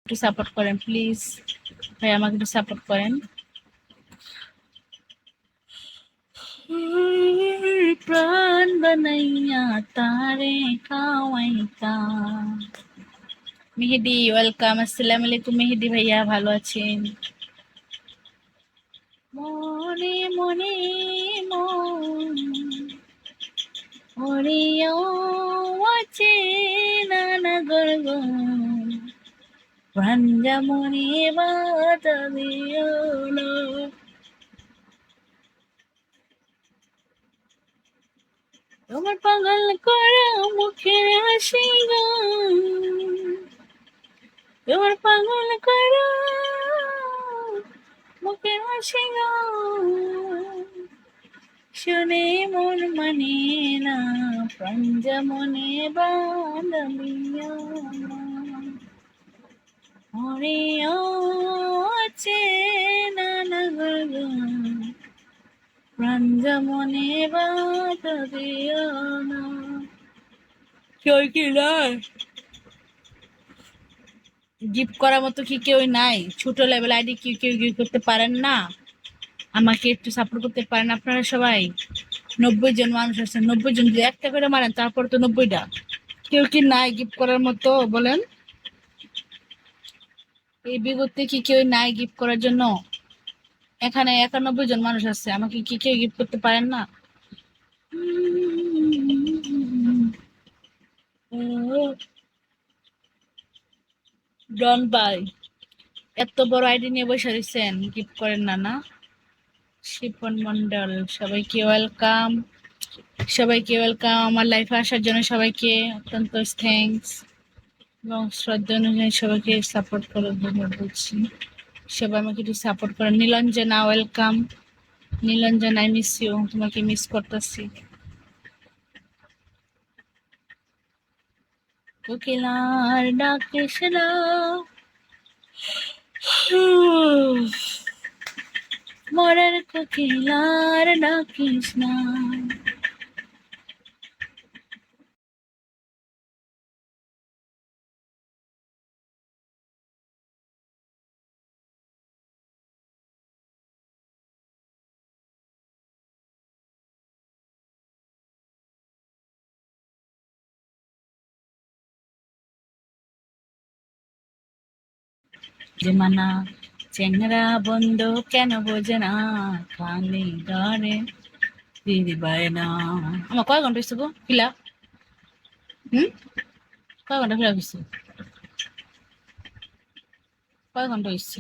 একটু সাপোর্ট করেন প্লিজ ভাই, আমাকে একটু সাপোর্ট করেন। প্রাণ বানাইয়া তারে খাওয়াইতা। মেহেদি ওয়েলকাম, আসসালামু আলাইকুম মেহেদি ভাইয়া, ভালো আছেন? মনে মনে মন হরিও আছে নানা গর্গ ভাঞ্জা মনে বাধা দিও না। তোমার পাগল করা মুখের হাসি গো, তোমার পাগল করা মুখের হাসি গো, শুনে মন মানে না পাঞ্জা মনে বাঁধিও না। হরিও আছে নানা গর্গ পাঞ্জা মনে বাধা দিও না। কেউ কি নাই গিফট করার মতো? কি কেউ নাই? ছোট লেভেল আইডি কি কেউ গিফট করতে পারেন না? আমাকে একটু সাপোর্ট করতে পারেন আপনারা সবাই? 90 জন মানুষ আছেন, 90 জন যদি একটা করে মারেন তারপর তো 90টা। কেউ কি নাই গিফট করার মতো বলেন? এই বিগতে কি কেউ নাই গিফট করার জন্য? এখানে 91 জন মানুষ আছে, আমাকে কি কেউ গিফট করতে পারেন না? ডন বাই, এত বড় আইডি নিয়ে বসে রয়েছেন, গিফট করেন না? না, শিপন মন্ডল, সবাইকে ওয়েলকাম, সবাইকে ওয়েলকাম আমার লাইফে আসার জন্য। সবাইকে অত্যন্ত থ্যাঙ্কস এবং শ্রদ্ধা অনুযায়ী সবাইকে সাপোর্ট করার জন্য বলছি। সবাই আমাকে একটু সাপোর্ট করেন। Nilanjana welcome, Nilanjana I miss you, তোমাকে মিস করতেছি। কোকিলার ডাকে সারা মরার কোকিলার ডাকিস না। যে মানা চেংরা বন্ধু কেন বোঝে না, খালি ডরে দিদি বায় না। আমার কয় ঘন্টা হয়েছে গো ফিলা? কয় ঘন্টা ফিলা হয়েছে? কয় ঘন্টা হয়েছে?